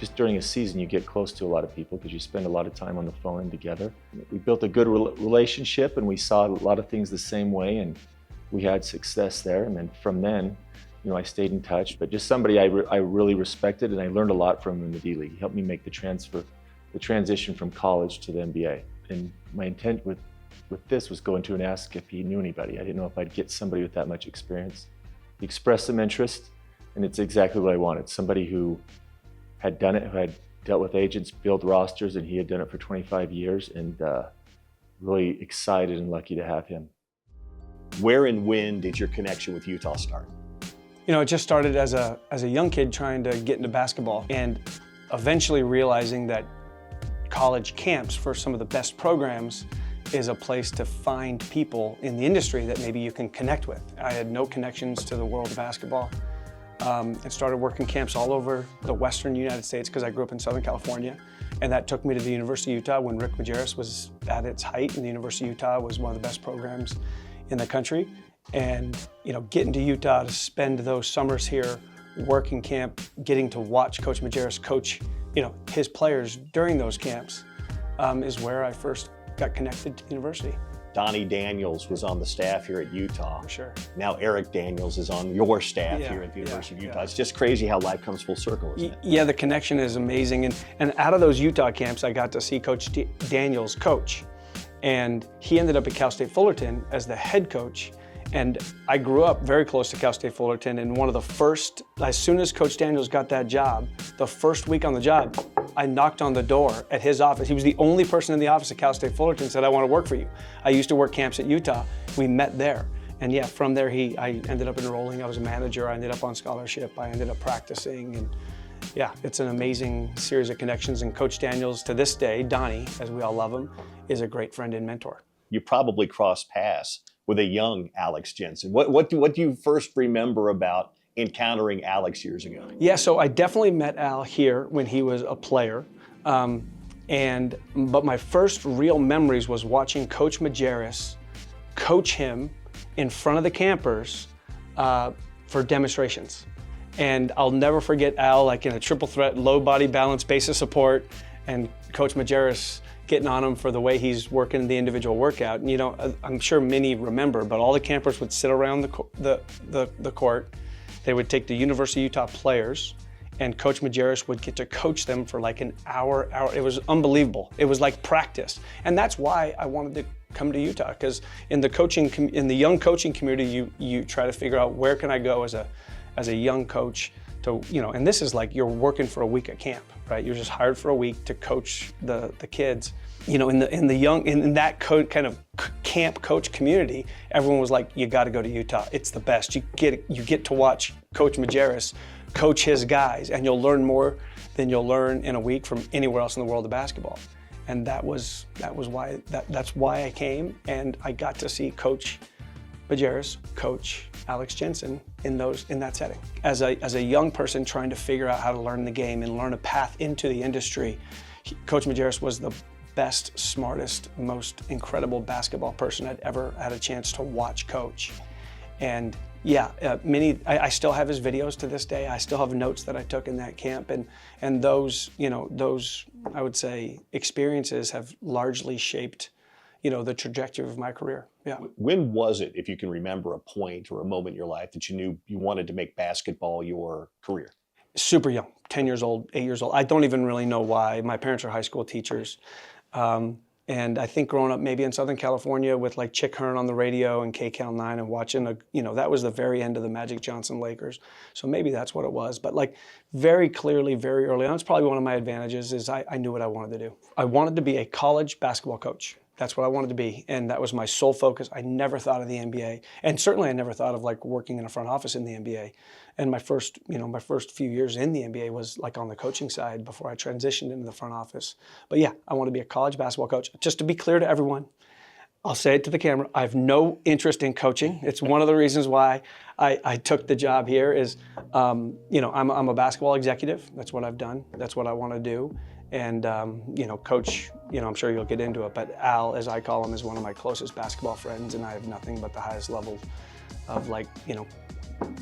just during a season, you get close to a lot of people because you spend a lot of time on the phone and together. We built a good relationship, and we saw a lot of things the same way, and we had success there. And then from then, I stayed in touch, but just somebody I really respected, and I learned a lot from him in the D-League. He helped me make the transition from college to the NBA. And my intent with this was going to and ask if he knew anybody. I didn't know if I'd get somebody with that much experience. He expressed some interest, and it's exactly what I wanted. Somebody who had done it, who had dealt with agents, built rosters, and he had done it for 25 years, and really excited and lucky to have him. Where and when did your connection with Utah start? It just started as a young kid trying to get into basketball, and eventually realizing that college camps for some of the best programs is a place to find people in the industry that maybe you can connect with. I had no connections to the world of basketball. And started working camps all over the western United States because I grew up in Southern California. And that took me to the University of Utah when Rick Majerus was at its height, and the University of Utah was one of the best programs in the country. And getting to Utah to spend those summers here, working camp, getting to watch Coach Majerus coach his players during those camps is where I first got connected to the university. Donnie Daniels was on the staff here at Utah. Sure. Now Eric Daniels is on your staff here at the University of Utah. Yeah. It's just crazy how life comes full circle, isn't it? Yeah, the connection is amazing. And out of those Utah camps, I got to see Coach Daniels coach. And he ended up at Cal State Fullerton as the head coach. And I grew up very close to Cal State Fullerton, and one of the first, as soon as Coach Daniels got that job, the first week on the job, I knocked on the door at his office. He was the only person in the office at Cal State Fullerton and said, "I want to work for you." I used to work camps at Utah. We met there. And yeah, from there I ended up enrolling. I was a manager. I ended up on scholarship. I ended up practicing. And yeah, it's an amazing series of connections. And Coach Daniels, to this day, Donnie, as we all love him, is a great friend and mentor. You probably crossed paths with a young Alex Jensen. What do you first remember about encountering Alex years ago? Yeah, so I definitely met Al here when he was a player. But my first real memories was watching Coach Majerus coach him in front of the campers for demonstrations. And I'll never forget Al, like in a triple threat, low body balance, base of support, and Coach Majerus getting on him for the way he's working the individual workout. And I'm sure many remember, but all the campers would sit around the court. They would take the University of Utah players, and Coach Majerus would get to coach them for like an hour. It was unbelievable. It was like practice. And that's why I wanted to come to Utah, because in the young coaching community, you try to figure out where can I go as a young coach to, and this is like you're working for a week at camp, right? You're just hired for a week to coach the kids. In that kind of camp coach community, everyone was like, you got to go to Utah. It's the best. You get to watch Coach Majerus coach his guys, and you'll learn more than you'll learn in a week from anywhere else in the world of basketball. And that's why I came, and I got to see Coach Majerus coach Alex Jensen in that setting. As a young person trying to figure out how to learn the game and learn a path into the industry, Coach Majerus was the best, smartest, most incredible basketball person I'd ever had a chance to watch coach. And yeah, I still have his videos to this day. I still have notes that I took in that camp, and those I would say experiences have largely shaped the trajectory of my career. Yeah. When was it, if you can remember a point or a moment in your life, that you knew you wanted to make basketball your career? Super young, 10 years old, 8 years old. I don't even really know why. My parents are high school teachers. And I think growing up maybe in Southern California with like Chick Hearn on the radio and KCAL 9 and watching, that was the very end of the Magic Johnson Lakers. So maybe that's what it was. But like very clearly, very early on, it's probably one of my advantages is I knew what I wanted to do. I wanted to be a college basketball coach. That's what I wanted to be, and that was my sole focus. I never thought of the NBA, and certainly I never thought of like working in a front office in the NBA. And my first few years in the NBA was like on the coaching side before I transitioned into the front office. But yeah, I want to be a college basketball coach. Just to be clear to everyone, I'll say it to the camera, I have no interest in coaching. It's one of the reasons why I took the job here is, I'm a basketball executive. That's what I've done. That's what I want to do. And, Coach, I'm sure you'll get into it, but Al, as I call him, is one of my closest basketball friends, and I have nothing but the highest level of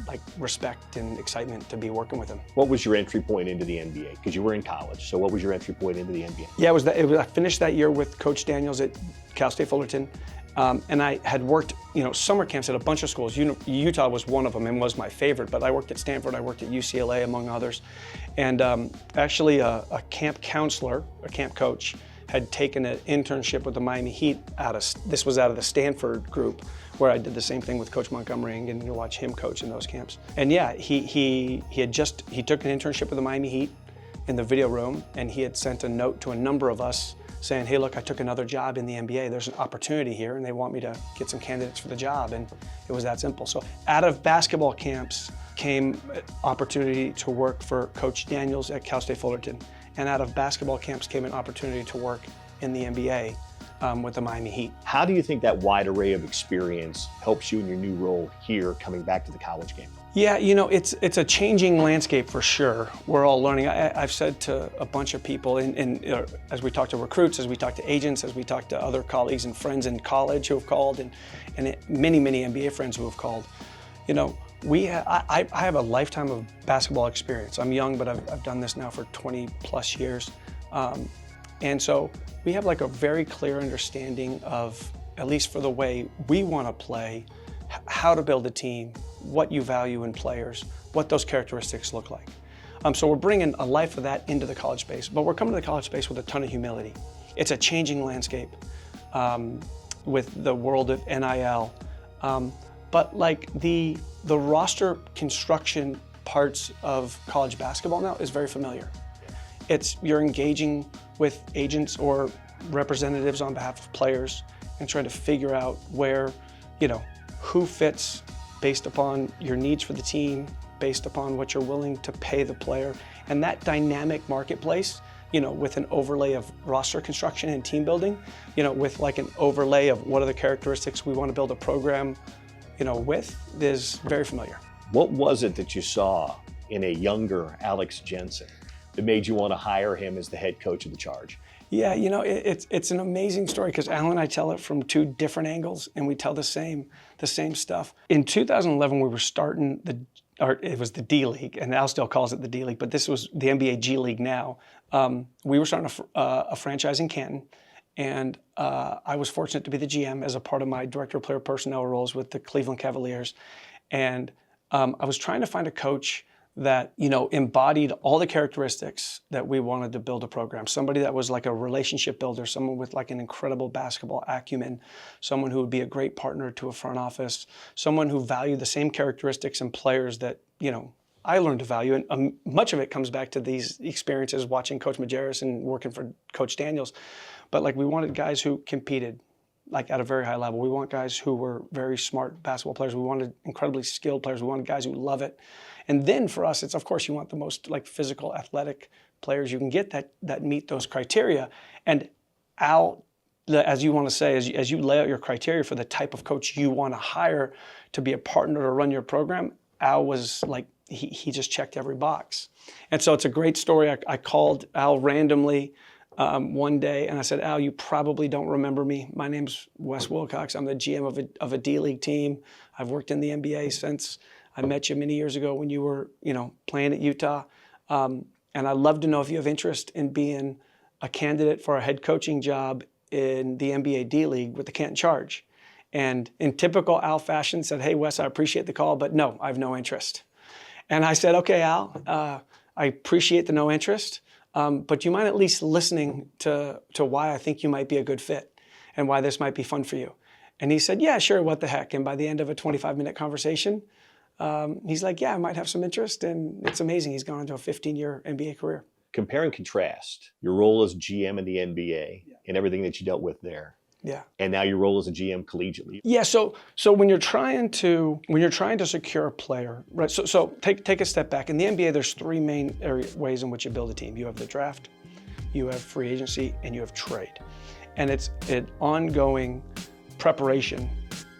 like respect and excitement to be working with him. What was your entry point into the NBA? Because you were in college, so what was your entry point into the NBA? Yeah, I finished that year with Coach Daniels at Cal State Fullerton. And I had worked, summer camps at a bunch of schools. Utah was one of them and was my favorite, but I worked at Stanford, I worked at UCLA, among others. And actually a camp counselor, a camp coach, had taken an internship with the Miami Heat this was out of the Stanford group, where I did the same thing with Coach Montgomery and getting to watch him coach in those camps. And yeah, he took an internship with the Miami Heat in the video room, and he had sent a note to a number of us saying, hey, look, I took another job in the NBA. There's an opportunity here, and they want me to get some candidates for the job. And it was that simple. So out of basketball camps came opportunity to work for Coach Daniels at Cal State Fullerton. And out of basketball camps came an opportunity to work in the NBA with the Miami Heat. How do you think that wide array of experience helps you in your new role here, coming back to the college game? Yeah, it's a changing landscape for sure. We're all learning. I've said to a bunch of people, as we talk to recruits, as we talk to agents, as we talk to other colleagues and friends in college who have called, and many NBA friends who have called, I have a lifetime of basketball experience. I'm young, but I've done this now for 20 plus years. And so we have like a very clear understanding of, at least for the way we want to play, how to build a team, what you value in players, what those characteristics look like. So we're bringing a life of that into the college space, but we're coming to the college space with a ton of humility. It's a changing landscape with the world of NIL. But like the roster construction parts of college basketball now is very familiar. You're engaging with agents or representatives on behalf of players and trying to figure out where, who fits based upon your needs for the team, based upon what you're willing to pay the player. And that dynamic marketplace, with an overlay of roster construction and team building, with like an overlay of what are the characteristics we want to build a program, with, is very familiar. What was it that you saw in a younger Alex Jensen that made you want to hire him as the head coach of the Charge? Yeah, it's an amazing story because Al and I tell it from two different angles, and we tell the same stuff. In 2011, we were starting it was the D League, and Al still calls it the D League, but this was the NBA G League now. We were starting a franchise in Canton, and I was fortunate to be the GM as a part of my director of player personnel roles with the Cleveland Cavaliers. And I was trying to find a coach that embodied all the characteristics that we wanted to build a program. Somebody that was like a relationship builder, someone with like an incredible basketball acumen, someone who would be a great partner to a front office, someone who valued the same characteristics in players that I learned to value. And much of it comes back to these experiences watching Coach Majerus and working for Coach Daniels. But like we wanted guys who competed like at a very high level. We want guys who were very smart basketball players. We wanted incredibly skilled players. We wanted guys who love it. And then for us, it's of course you want the most like physical, athletic players you can get that meet those criteria. And Al, as you want to say, as you lay out your criteria for the type of coach you want to hire to be a partner to run your program, Al was like, he just checked every box. And so it's a great story. I called Al randomly one day and I said, Al, you probably don't remember me. My name's Wes Wilcox. I'm the GM of a D League team. I've worked in the NBA since I met you many years ago when you were, playing at Utah. And I'd love to know if you have interest in being a candidate for a head coaching job in the NBA D League with the Canton Charge. And in typical Al fashion said, hey, Wes, I appreciate the call, but no, I have no interest. And I said, okay, Al, I appreciate the no interest, but do you mind at least listening to why I think you might be a good fit and why this might be fun for you? And he said, yeah, sure, what the heck? And by the end of a 25-minute conversation, he's like, yeah, I might have some interest. And it's amazing. He's gone into a 15-year NBA career. Compare and contrast your role as GM in the NBA and everything that you dealt with there. Yeah. And now your role as a GM collegiately. Yeah. So when you're trying to secure a player, right? So take a step back. In the NBA, there's three main ways in which you build a team. You have the draft, you have free agency, and you have trade. And it's an ongoing preparation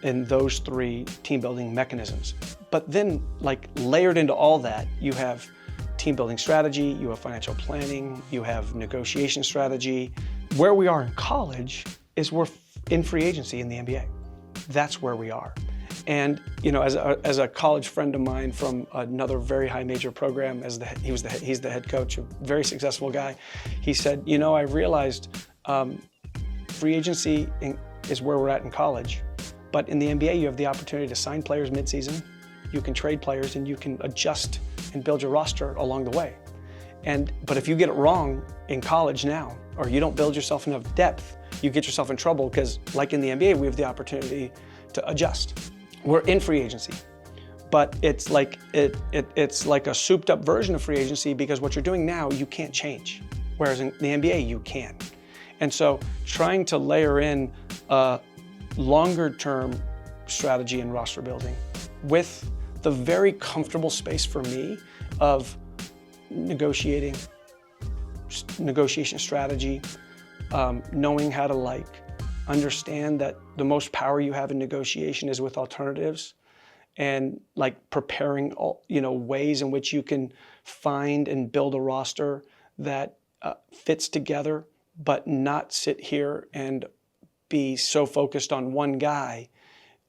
in those three team building mechanisms. But then, like layered into all that, you have team building strategy, you have financial planning, you have negotiation strategy. Where we are in college is we're in free agency in the NBA. That's where we are. And as a college friend of mine from another very high major program, he's the head coach, a very successful guy. He said, I realized free agency is where we're at in college, but in the NBA you have the opportunity to sign players mid-season, you can trade players, and you can adjust and build your roster along the way. But if you get it wrong in college now, or you don't build yourself enough depth, you get yourself in trouble, because like in the NBA, we have the opportunity to adjust. We're in free agency, but it's like it's like a souped up version of free agency, because what you're doing now, you can't change. Whereas in the NBA, you can. And so trying to layer in a longer term strategy and roster building with the very comfortable space for me of negotiation strategy, knowing how to understand that the most power you have in negotiation is with alternatives, and preparing ways in which you can find and build a roster that fits together, but not sit here and be so focused on one guy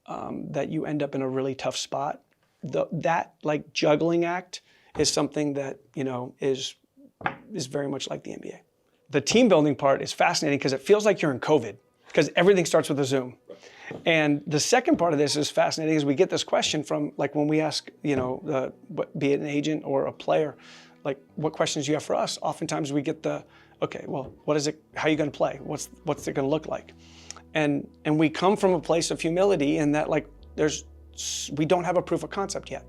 that you end up in a really tough spot. That juggling act is something that is very much like the NBA. The team building part is fascinating because it feels like you're in COVID, because everything starts with a Zoom. And the second part of this is fascinating, is we get this question from when we ask, be it an agent or a player, what questions do you have for us? Oftentimes we get okay, well, what is it? How are you going to play? What's it going to look like? And we come from a place of humility in that we don't have a proof of concept yet.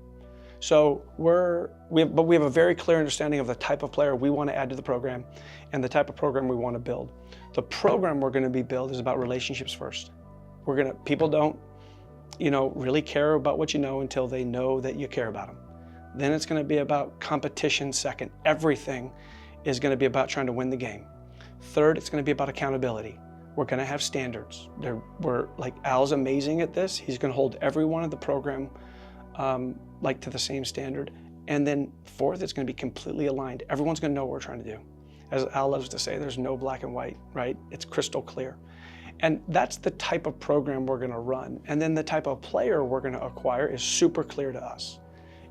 So we have a very clear understanding of the type of player we want to add to the program and the type of program we want to build. The program we're going to build is about relationships first. People don't, really care about what you know until they know that you care about them. Then it's going to be about competition second. Everything is going to be about trying to win the game. Third, it's going to be about accountability. We're going to have standards. Al's amazing at this. He's going to hold everyone in the program to the same standard. And then fourth, it's going to be completely aligned. Everyone's going to know what we're trying to do. As Al loves to say, there's no black and white, right? It's crystal clear. And that's the type of program we're going to run. And then the type of player we're going to acquire is super clear to us.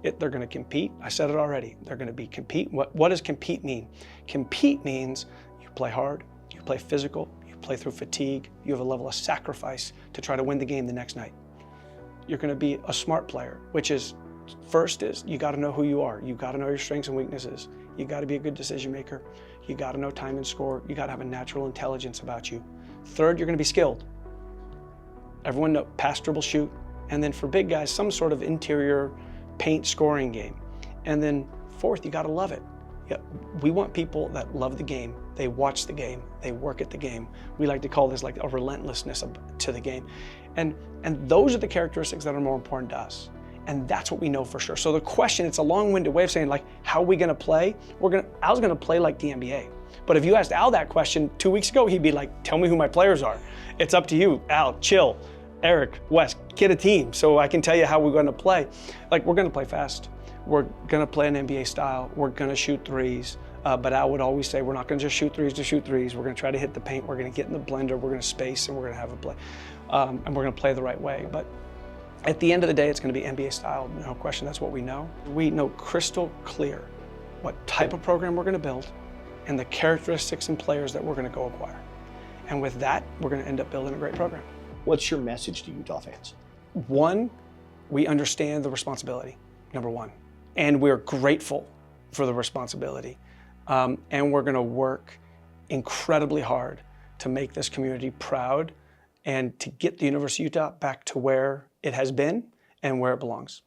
They're going to compete. I said it already. They're going to be compete. What does compete mean? Compete means you play hard, you play physical, you play through fatigue, you have a level of sacrifice to try to win the game the next night. You're going to be a smart player, which is, first is you got to know who you are. You got to know your strengths and weaknesses. You got to be a good decision maker. You got to know time and score. You got to have a natural intelligence about you. Third, you're going to be skilled. Everyone knows pass, dribble, shoot. And then for big guys, some sort of interior paint scoring game. And then fourth, you got to love it. Yeah, we want people that love the game. They watch the game. They work at the game. We like to call this a relentlessness to the game. And those are the characteristics that are more important to us. And that's what we know for sure. So the question, it's a long-winded way of saying how are we going to play? Al's going to play like the NBA. But if you asked Al that question 2 weeks ago, he'd be like, tell me who my players are. It's up to you, Al, chill. Eric, Wes, get a team so I can tell you how we're going to play. We're going to play fast. We're going to play an NBA style. We're going to shoot threes. But Al would always say, we're not going to just shoot threes to shoot threes. We're going to try to hit the paint. We're going to get in the blender. We're going to space, and we're going to have a play. And we're going to play the right way. But at the end of the day, it's going to be NBA style. No question, that's what we know. We know crystal clear what type of program we're going to build and the characteristics and players that we're going to go acquire. And with that, we're going to end up building a great program. What's your message to Utah fans? One, we understand the responsibility, number one. And we're grateful for the responsibility. And we're going to work incredibly hard to make this community proud and to get the University of Utah back to where it has been and where it belongs.